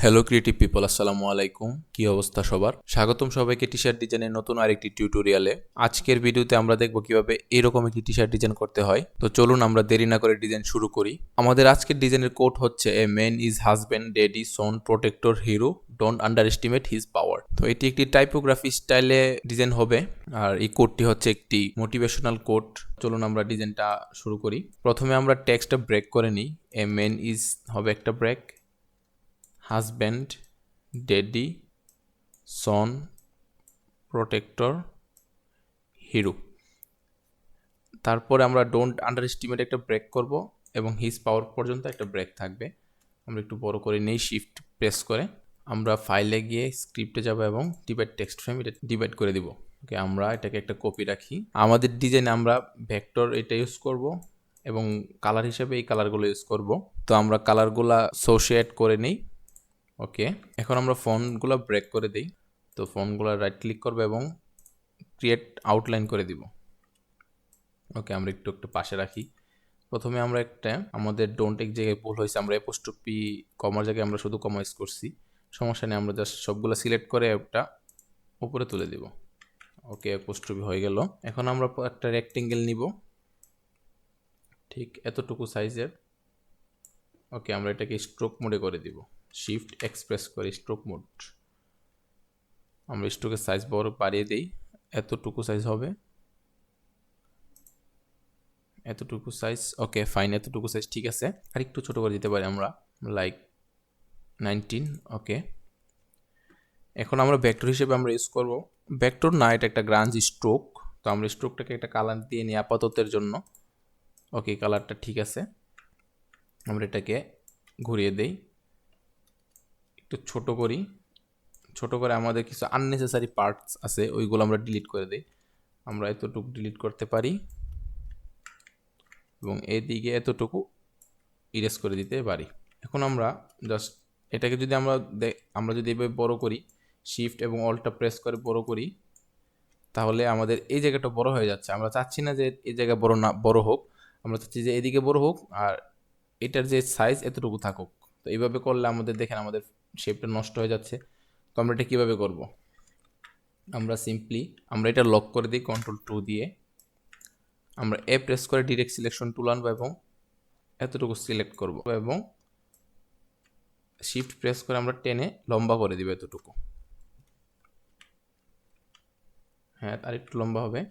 Hello creative people, আসসালামু আলাইকুম। কি অবস্থা সবার? স্বাগতম সবাইকে টি শার্ট ডিজাইনের নতুন আরেকটি টিউটোরিয়ালে। আজকের ভিডিওতে আমরা দেখব কিভাবে এরকম একটি টি শার্ট ডিজাইন করতে হয়। তো চলুন আমরা দেরি না করে ডিজাইন শুরু করি। আমাদের আজকের ডিজাইনের কোড হচ্ছে a man is husband, daddy, Son, protector, hero, don't under estimate his পাওয়ার। তো এটি একটি টাইপোগ্রাফি স্টাইলে ডিজাইন হবে, আর এই কোডটি হচ্ছে একটি মোটিভেশনাল কোড। চলুন আমরা ডিজাইনটা শুরু করি। প্রথমে আমরা টেক্সটটা ব্রেক করে নিই। এ ম্যান ইজ হবে একটা ব্রেক, হাজব্যান্ড, ড্যাডি, সন, প্রোটেক্টর, হিরো। তারপরে আমরা ডোন্ট আন্ডার এস্টিমেট একটা ব্রেক করব এবং হিজ পাওয়ার পর্যন্ত একটা ব্রেক থাকবে। আমরা একটু বড় করে নেই শিফট প্রেস করে। আমরা ফাইলে গিয়ে স্ক্রিপ্টে যাব এবং ডিভাইড টেক্সট ফ্রেম এটা ডিভাইড করে দিব। ওকে, আমরা এটাকে একটা কপি রাখি। আমাদের ডিজাইনে আমরা ভেক্টর এটা ইউজ করব এবং কালার হিসেবে এই কালারগুলো ইউজ করব। তো আমরা কালারগুলা সোশিয়েট করে নিই। ওকে, এখন আমরা ফন্টগুলো ব্রেক করে দিই। তো ফন্টগুলো রাইট ক্লিক করবো এবং ক্রিয়েট আউটলাইন করে দিব। ওকে, আমরা একটু একটু পাশে রাখি। প্রথমে আমরা একটা আমাদের ডোন্ট এক জায়গায় ভুল হয়েছে, আমরা অ্যাপোস্ট্রফি কমার জায়গায় আমরা শুধু কমা ইউজ করছি। সমস্যা নেই, আমরা জাস্ট সবগুলো সিলেক্ট করে একটা উপরে তুলে দিব। ওকে, অ্যাপোস্ট্রফি হয়ে গেল। এখন আমরা একটা রেক্টেঙ্গেল নিব ঠিক এতটুকু সাইজের। ওকে, আমরা এটাকে স্ট্রোক মোডে করে দিব। শিফট এক্সপ্রেস করে স্ট্রোক মোড। আমরা স্ট্রোকের সাইজ বড় বাড়িয়ে দিই, এতটুকু সাইজ হবে, এতটুকু সাইজ। ওকে ফাইন, এতটুকু সাইজ ঠিক আছে। আর একটু ছোট করে দিতে পারি আমরা, লাইক 19। ওকে, এখন আমরা ভেক্টর হিসেবে আমরা ইউজ করব ভেক্টর না, এটা একটা গ্রাঞ্জ স্ট্রোক। তো আমরা স্ট্রোকটাকে একটা কালার দিয়ে নিই আপাততের জন্য। ওকে, কালারটা ঠিক আছে। আমরা এটাকে ঘুরিয়ে দেই, একটু ছোট করি। ছোট করে আমাদের কিছু আননেসেসারি পার্টস আছে, ওইগুলো আমরা ডিলিট করে দিই। আমরা এতটুকু ডিলিট করতে পারি এবং এদিকে এতটুকু ইরেজ করে দিতে পারি। এখন আমরা জাস্ট এটাকে যদি আমরা যদি এভাবে বড় করি, শিফট এবং অল্টটা প্রেস করে বড় করি, তাহলে আমাদের এই জায়গাটা বড় হয়ে যাচ্ছে। আমরা চাচ্ছি না যে এই জায়গা বড় হোক, আমরা চাচ্ছি যে এদিকে বড় হোক আর এটার যে সাইজ এতটুকু থাকুক। তো এইভাবে করলে আমাদের দেখেন আমাদের শেপটা নষ্ট হয়ে যাচ্ছে। তো আমরা এটা কীভাবে করব? আমরা সিম্পলি আমরা এটা লক করে দিই Ctrl+2 দিয়ে। আমরা এ প্রেস করে ডিরেক্ট সিলেকশন টুল আনবো এবং এতটুকু সিলেক্ট করব এবং শিফট প্রেস করে আমরা টেনে লম্বা করে দিব এতটুকু। হ্যাঁ, আর একটু লম্বা হবে।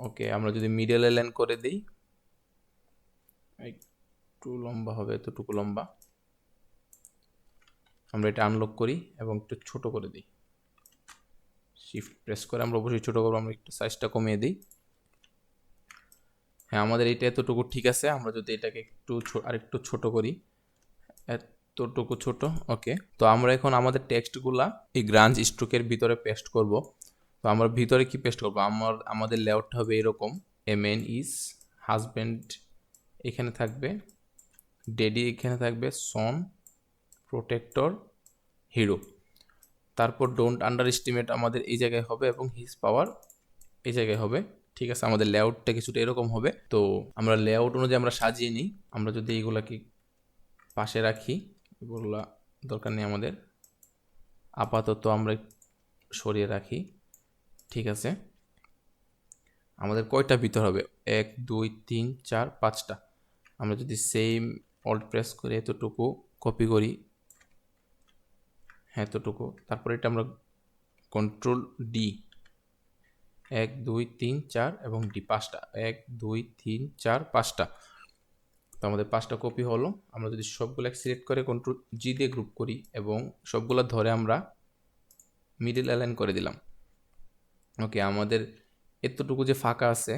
ওকে, আমরা যদি মিডল লাইন করে দিই, একটু লম্বা হবে, এতটুকু লম্বা। আমরা এটা আনলক করি এবং একটু ছোট করে দিই। শিফট প্রেস করে আমরা অবশ্যই ছোট করবো। আমরা একটু সাইজটা কমিয়ে দিই। হ্যাঁ, আমাদের এটা এতটুকু ঠিক আছে। আমরা যদি এটাকে আরেকটু ছোট করি, এতটুকু ছোট। ওকে, তো আমরা এখন আমাদের টেক্সটগুলা এই গ্রাঞ্জ স্ট্রোকের ভিতরে পেস্ট করব। তো আমরা ভিতরে কি পেস্ট করব? আমাদের লেআউটটা হবে এরকম। এ ম্যান ইজ হাজব্যান্ড এখানে থাকবে, ড্যাডি এখানে থাকবে, সন, প্রোটেক্টর, হিরো। তারপর ডোন্ট আন্ডার এস্টিমেট আমাদের এই জায়গায় হবে এবং হিজ পাওয়ার এই জায়গায় হবে। ঠিক আছে, আমাদের লেআউটটা কিছুটা এরকম হবে। তো আমরা লেআউট অনুযায়ী আমরা সাজিয়ে নিই। আমরা যদি এইগুলাকে পাশে রাখি, এগুলা দরকার নেই আমাদের, আপাতত আমরা সরিয়ে রাখি। ঠিক আছে, আমাদের কয়টা ভিতর হবে? 1 2 3 4 5টা। আমরা যদি সেম অল্ট প্রেস করে এতটুকু কপি করি, হ্যাঁ এতটুকু, তারপরে এটা আমরা Ctrl+D, 1 2 3 4 এবং ডি, 5টা, 1 2 3 4 5টা। তো আমাদের 5টা কপি হলো। আমরা যদি সবগুলো সিলেক্ট করে Ctrl+G দিয়ে গ্রুপ করি এবং সবগুলো ধরে আমরা মিডল অ্যালাইন করে দিলাম। ওকে, আমাদের এতটুকু যে ফাঁকা আছে,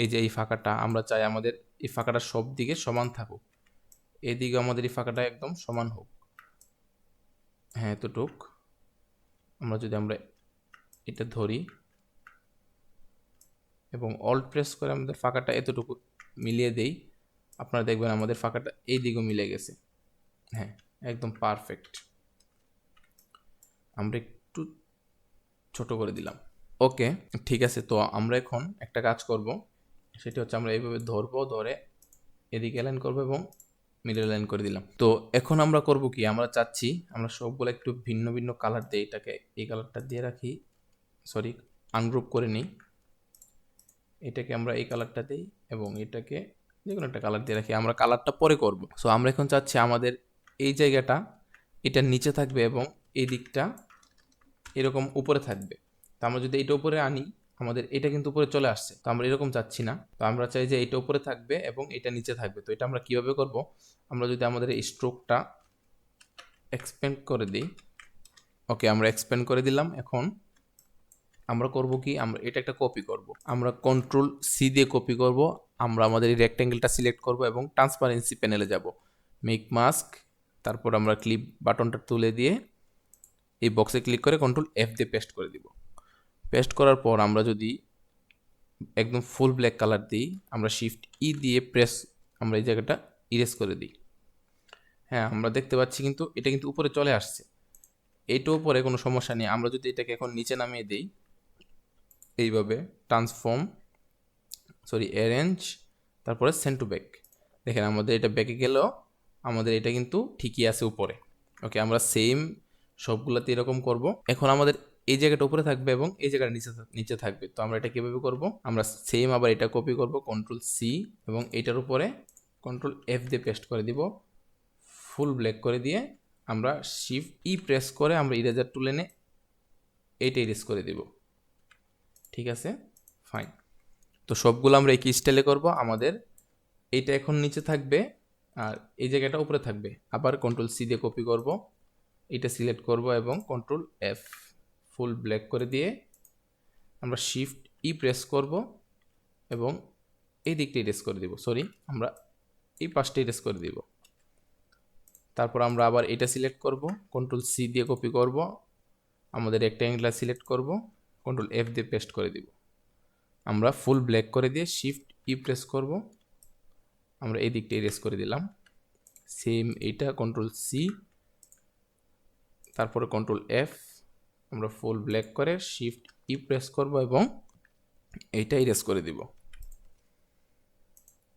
এই যে এই ফাঁকাটা, আমরা চাই আমাদের এই ফাঁকাটা সব দিকে সমান থাকুক। এদিকে আমাদের এই ফাঁকাটা একদম সমান হোক। হ্যাঁ, এতটুক। আমরা এটা ধরি এবং অল্ট প্রেস করে আমাদের ফাঁকাটা এতটুকু মিলিয়ে দেই, আপনারা দেখবেন আমাদের ফাঁকাটা এই দিকেও মিলে গেছে। হ্যাঁ, একদম পারফেক্ট। আমরা একটু ছোট করে দিলাম। ওকে, ঠিক আছে। তো আমরা এখন একটা কাজ করব, সেটি হচ্ছে আমরা এইভাবে ধরবো, ধরে এদিকে অ্যালাইন করব এবং মিডল অ্যালাইন করে দিলাম। তো এখন আমরা করব কি, আমরা চাচ্ছি আমরা সবগুলো একটু ভিন্ন ভিন্ন কালার দিই। এটাকে এই কালারটা দিয়ে রাখি, সরি আনগ্রুপ করে নিই। এটাকে আমরা এই কালারটা দিই এবং এটাকে যে কোনো একটা কালার দিয়ে রাখি। আমরা কালারটা পরে করব। সো আমরা এখন চাচ্ছি আমাদের এই জায়গাটা এটা নিচে থাকবে এবং এই দিকটা এরকম উপরে থাকবে। তো আমরা যদি এটা উপরে আনি, আমাদের এটা কিন্তু উপরে চলে আসছে। তো আমরা এরকম চাচ্ছি না। তো আমরা চাই যে এটা উপরে থাকবে এবং এটা নিচে থাকবে। তো এটা আমরা কিভাবে করব, আমরা যদি আমাদের এই স্ট্রোকটা এক্সপ্যান্ড করে দিই। ওকে, আমরা এক্সপ্যান্ড করে দিলাম। এখন আমরা করব কি, আমরা এটা একটা কপি করব। আমরা কন্ট্রোল সি দিয়ে কপি করব। আমরা আমাদের এই রেক্ট্যাঙ্গেলটা সিলেক্ট করব এবং ট্রান্সপারেন্সি প্যানেলে যাব, মেক মাস্ক, তারপর আমরা ক্লিপ বাটনটা তুলে দিয়ে এই বক্সে ক্লিক করে কন্ট্রোল এফ দিয়ে পেস্ট করে দিব। পেস্ট করার পর আমরা যদি একদম ফুল ব্ল্যাক কালার দিই, আমরা শিফট ই দিয়ে প্রেস আমরা এই জায়গাটা ইরেজ করে দিই। হ্যাঁ, আমরা দেখতে পাচ্ছি কিন্তু এটা কিন্তু উপরে চলে আসছে। এইটার উপরে কোনো সমস্যা নেই। আমরা যদি এটাকে এখন নিচে নামিয়ে দিই এইভাবে, ট্রান্সফর্ম, সরি অ্যারেঞ্জ, তারপরে সেন্ড টু ব্যাক, দেখেন আমাদের এটা ব্যাকে গেলেও আমাদের এটা কিন্তু ঠিকই আছে উপরে। ওকে, আমরা সেম সবগুলোতে এরকম করব। এখন আমাদের এই জায়গাটা উপরে থাকবে এবং এই জায়গাটা নিচে থাকবে। তো আমরা এটা কীভাবে করব, আমরা সেম আবার এটা কপি করব, কন্ট্রোল সি এবং এটার উপরে কন্ট্রোল এফ দিয়ে পেস্ট করে দিব, ফুল ব্ল্যাক করে দিয়ে আমরা শিফট ই প্রেস করে আমরা ইরেজার টুল এনে এইটা ইরেজ করে দিব। ঠিক আছে, ফাইন। তো সবগুলো আমরা একই স্টাইলে করব। আমাদের এইটা এখন নিচে থাকবে আর এই জায়গাটা উপরে থাকবে। আবার কন্ট্রোল সি দিয়ে কপি করব, এটা সিলেক্ট করব এবং কন্ট্রোল এফ ফুল ব্ল্যাক করে দিয়ে আমরা শিফট ই প্রেস করব এবং এই দিকটা ইরেজ করে দিব, সরি আমরা এই পাশটা ইরেজ করে দিব। তারপর আমরা আবার এটা সিলেক্ট করব, কন্ট্রোল সি দিয়ে কপি করব, আমাদের রেক্ট্যাঙ্গুলার সিলেক্ট করব, কন্ট্রোল এফ দিয়ে পেস্ট করে দিব। আমরা ফুল ব্ল্যাক করে দিয়ে শিফট ই প্রেস করব, আমরা এই দিকটা ইরেজ করে দিলাম। সেম এইটা কন্ট্রোল সি, তারপরে কন্ট্রোল এফ, আমরা ফুল ব্ল্যাক করে শিফট ই প্রেস করব এবং এইটা ইরেজ করে দিব।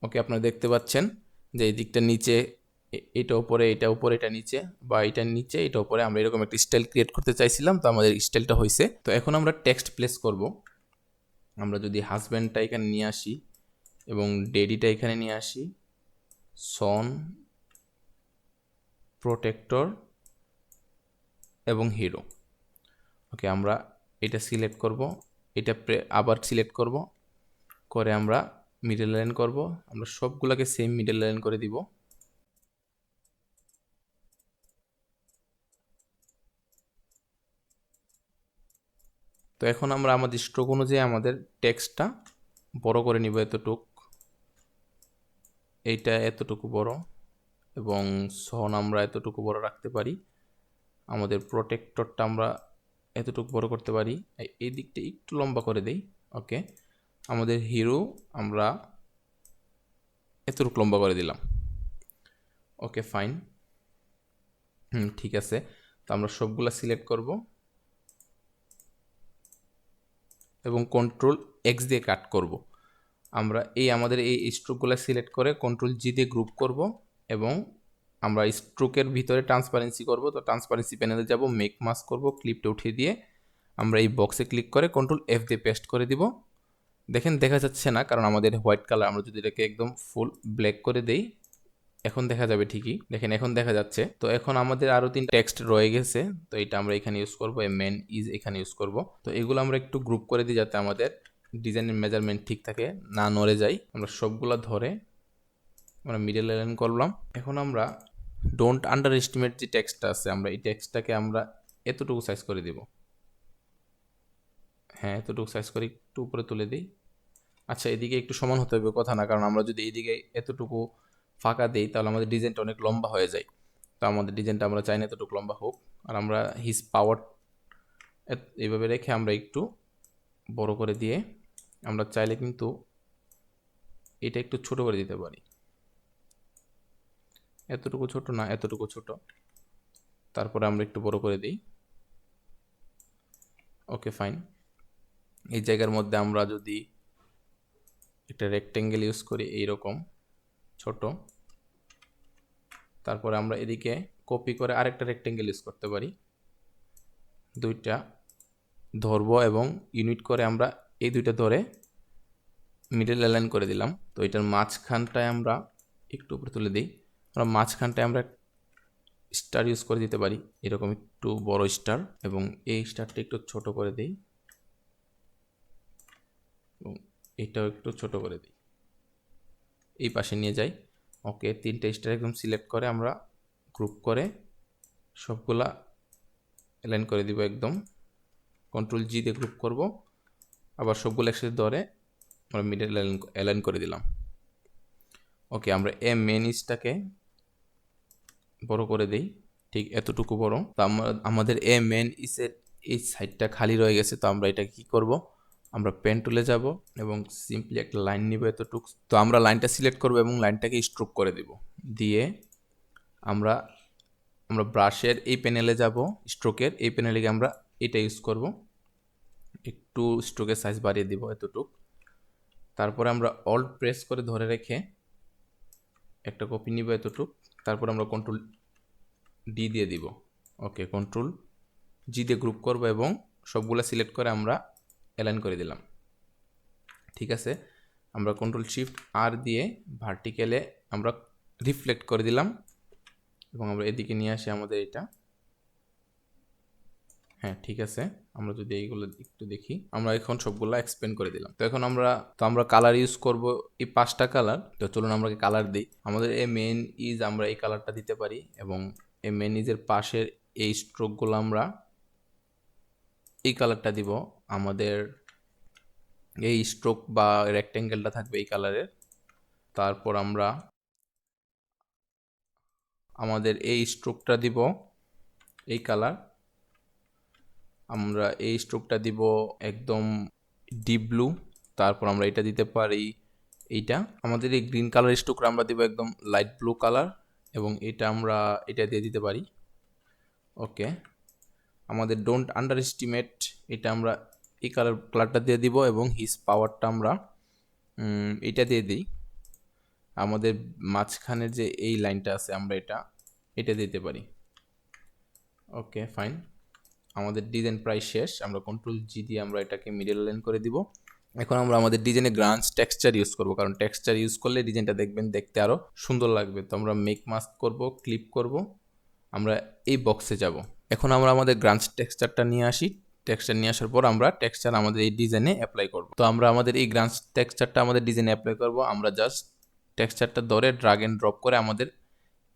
ওকে, আপনারা দেখতে পাচ্ছেন যে এই দিকটা নিচে, এটা উপরে, এটা উপরে, এটা নিচে, বা এটা নিচে, এটা উপরে। আমরা এরকম একটা স্টাইল ক্রিয়েট করতে চাইছিলাম, তো আমাদের স্টাইলটা হয়েছে। তো এখন আমরা টেক্সট প্লেস করব। আমরা যদি হাজব্যান্ডটা এখানে নিয়ে আসি এবং ডেডিটা এখানে নিয়ে আসি, সন, প্রোটেক্টর এবং হিরো। ওকে, আমরা এটা সিলেক্ট করব, এটা আবার সিলেক্ট করব, করে আমরা মিডল লাইন করব। আমরা সবগুলোকে সেম মিডল লাইন করে দিব। তো এখন আমরা আমাদের স্ট্রোক অনুযায়ী আমাদের টেক্সটটা বড় করে নিব, এতটুক, এইটা এতটুকু বড় এবং সন আমরা এতটুকু বড় রাখতে পারি। আমাদের প্রোটেক্টরটা আমরা এতটুকু বড় করতে পারি, এই দিকটা একটু লম্বা করে দেই। ওকে, আমাদের হিরো আমরা এতটুকু লম্বা করে দিলাম। ওকে, ফাইন, ঠিক আছে। তো আমরা সবগুলা সিলেক্ট করব এবং কন্ট্রোল এক্স দিয়ে কাট করব। আমরা আমাদের এই স্ট্রোকগুলো সিলেক্ট করে কন্ট্রোল জি দিয়ে গ্রুপ করব এবং আমরা স্ট্রোকের ভিতরে ট্রান্সপারেন্সি করব। তো ট্রান্সপারেন্সি প্যানেলে যাব, মেক মাস্ক করব, ক্লিপটা উঠিয়ে দিয়ে আমরা এই বক্সে ক্লিক করে কন্ট্রোল এফ দিয়ে পেস্ট করে দিব। দেখেন দেখা যাচ্ছে না, কারণ আমাদের হোয়াইট কালার। আমরা যদি এটাকে একদম ফুল ব্ল্যাক করে দেই, এখন দেখা যাবে ঠিকই, দেখেন এখন দেখা যাচ্ছে। তো এখন আমাদের আরও 3 টেক্সট রয়ে গেছে, তো এটা আমরা এখানে ইউজ করব, মেন ইজ এখানে ইউজ করব। তো এগুলো আমরা একটু গ্রুপ করে দিই যাতে আমাদের ডিজাইনের মেজারমেন্ট ঠিক থাকে, না নড়ে যায়। আমরা সবগুলো ধরে আমরা মিডল লাইন করলাম। এখন আমরা ডোন্ট আন্ডার এস্টিমেট যে টেক্সটটা আছে, আমরা এই টেক্সটটাকে আমরা এতটুকু সাইজ করে দিব। হ্যাঁ, এতটুকু সাইজ করে একটু উপরে তুলে দিই। আচ্ছা, এদিকে একটু সমান হতে হবে কথা না, কারণ আমরা যদি এইদিকে এতটুকু ফাঁকা দিই তাহলে আমাদের ডিজাইনটা অনেক লম্বা হয়ে যায়। তো আমাদের ডিজাইনটা আমরা চাই না এতটুকু লম্বা হোক। আর আমরা হিজ পাওয়ার এইভাবে রেখে আমরা একটু বড় করে দিয়ে আমরা চাইলে কিন্তু এটা একটু ছোট করে দিতে পারি। এতটুকু ছোট না, এতটুকু ছোট, তারপরে আমরা একটু বড় করে দিই। ওকে, ফাইন। এই জায়গার মধ্যে আমরা যদি একটা রেক্টেঙ্গেল ইউজ করি এইরকম, ছোট। তারপরে আমরা এদিকে কপি করে আরেকটা রেক্টেঙ্গেল ইউজ করতে পারি। দুইটা ধরবো এবং ইউনিট করে আমরা এই দুইটা ধরে মিডল অ্যালাইন করে দিলাম। তো এটার মাঝখানটায় আমরা একটু উপরে তুলে দিই। আমরা মাঝখানটায় আমরা স্টার ইউজ করে দিতে পারি, এরকম একটু বড় স্টার, এবং এই স্টারটা একটু ছোট করে দিই এবং এটাও একটু ছোট করে দিই, এই পাশে নিয়ে যাই। ওকে, তিনটা স্টার একদম সিলেক্ট করে আমরা গ্রুপ করে সবগুলা অ্যালাইন করে দিব একদম। কন্ট্রোল জি দিয়ে গ্রুপ করব, আবার সবগুলো একসাথে ধরে আমরা মিডল অ্যালাইন করে দিলাম। ওকে, আমরা এ মেন ইজটাকে বড় করে দিই, ঠিক এতটুকু বড়। তো আমাদের এ মেন ইসের এই সাইডটা খালি রয়ে গেছে। তো আমরা এটা কি করব, আমরা পেন টুলে যাব এবং সিম্পলি একটা লাইন নিব এতটুকু। তো আমরা লাইনটা সিলেক্ট করব এবং লাইনটাকে স্ট্রোক করে দিব। দিয়ে আমরা ব্রাশের এই প্যানেলে যাব, স্ট্রোকের এই প্যানেলে গিয়ে আমরা এটা ইউজ করব, একটু স্ট্রোকের সাইজ বাড়িয়ে দিব এতটুক। তারপরে আমরা অল্ট প্রেস করে ধরে রেখে একটা কপি নিব এতটুক। তারপর আমরা কন্ট্রোল ডি দিয়ে দিব। ওকে, কন্ট্রোল জি দিয়ে গ্রুপ করব এবং সবগুলা সিলেক্ট করে আমরা অ্যালাইন করে দিলাম। ঠিক আছে, আমরা কন্ট্রোল শিফট আর দিয়ে ভার্টিক্যালে আমরা রিফ্লেক্ট করে দিলাম এবং আমরা এদিকে নিয়ে আসি আমাদের এটা। হ্যাঁ, ঠিক আছে, আমরা যদি এইগুলো একটু দেখি, আমরা এখন সবগুলো এক্সপ্যান্ড করে দিলাম। তো এখন আমরা কালার ইউজ করব, এই 5টা কালার। তো চলুন আমরা কালার দিই। আমাদের এই মেন ইজ আমরা এই কালারটা দিতে পারি এবং এই মেন ইজের পাশের এই স্ট্রোকগুলো আমরা এই কালারটা দিব। আমাদের এই স্ট্রোক বা রেক্টেঙ্গেলটা থাকবে এই কালারের। তারপর আমরা আমাদের এই স্ট্রোকটা দিব এই কালার। আমরা এই স্ট্রোকটা দিব একদম ডিপ ব্লু। তারপর আমরা এটা দিতে পারি, এইটা আমাদের এই গ্রিন কালার স্ট্রোকটা আমরা দিব একদম লাইট ব্লু কালার এবং এটা আমরা এটা দিয়ে দিতে পারি। ওকে, আমাদের ডোন্ট আন্ডার এস্টিমেট, এটা আমরা এই কালারটা দিয়ে দিব এবং হিজ পাওয়ারটা আমরা এটা দিয়ে দিই। আমাদের মাঝখানের যে এই লাইনটা আছে আমরা এটা দিতে পারি। ওকে, ফাইন, আমাদের ডিজাইন প্রায় শেষ। আমরা কন্ট্রোল জি দিয়ে আমরা এটাকে মিডল লাইন করে দিব। এখন আমরা আমাদের ডিজাইনে গ্রাঞ্জ টেক্সচার ইউজ করব, কারণ টেক্সচার ইউজ করলে ডিজাইনটা দেখবেন দেখতে আরও সুন্দর লাগবে। তো আমরা মেক মাস্ক করব, ক্লিপ করব, আমরা এই বক্সে যাব। এখন আমরা আমাদের গ্রাঞ্জ টেক্সচারটা নিয়ে আসি। টেক্সচার নিয়ে আসার পর আমরা টেক্সচার আমাদের এই ডিজাইনে অ্যাপ্লাই করব। তো আমরা আমাদের এই গ্রাঞ্জ টেক্সচারটা আমাদের ডিজাইনে অ্যাপ্লাই করব। আমরা জাস্ট টেক্সচারটা ধরে ড্রাগ এন্ড ড্রপ করে আমাদের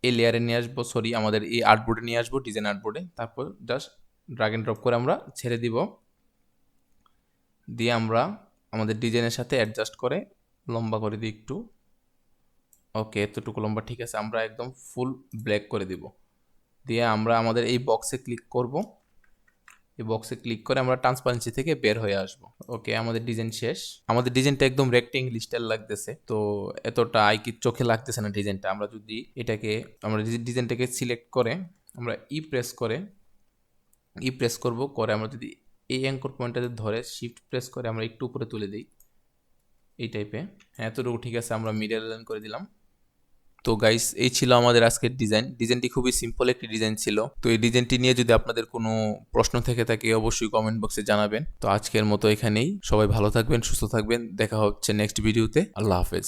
এই লেয়ারে নিয়ে আসবো, আমাদের এই আর্টবোর্ডে নিয়ে আসবো, ডিজাইন আর্টবোর্ডে। তারপর জাস্ট ড্রাগ এন্ড ড্রপ করে আমরা ছেড়ে দিব। দিয়ে আমরা আমাদের ডিজাইনের সাথে অ্যাডজাস্ট করে লম্বা করে দিই একটু। ওকে, এতটুকু লম্বা ঠিক আছে। আমরা একদম ফুল ব্ল্যাক করে দিব। দিয়ে আমরা আমাদের এই বক্সে ক্লিক করব। এই বক্সে ক্লিক করে আমরা ট্রান্সপারেন্সি থেকে বের হয়ে আসব। ওকে, আমাদের ডিজাইন শেষ। আমাদের ডিজাইনটা একদম রেক্টেঙ্গেল স্টাইল লাগতেছে, তো এতটা কি চোখে লাগতেছে না ডিজাইনটা। আমরা যদি আমরা ডিজাইনটাকে সিলেক্ট করে আমরা প্রেস করে আমরা যদি এই অ্যাঙ্কর পয়েন্টটাতে ধরে শিফট প্রেস করে আমরা একটু উপরে তুলে দিই এই টাইপে। হ্যাঁ, এতটুকু ঠিক আছে, আমরা মিডল লাইন করে দিলাম। তো গাইস, এই ছিল আমাদের আজকের ডিজাইনটি খুবই সিম্পল একটি ডিজাইন ছিল। তো এই ডিজাইনটি নিয়ে যদি আপনাদের কোনো প্রশ্ন থেকে থাকে অবশ্যই কমেন্ট বক্সে জানাবেন। তো আজকের মতো এখানেই, সবাই ভালো থাকবেন, সুস্থ থাকবেন, দেখা হচ্ছে নেক্সট ভিডিওতে। আল্লাহ হাফেজ।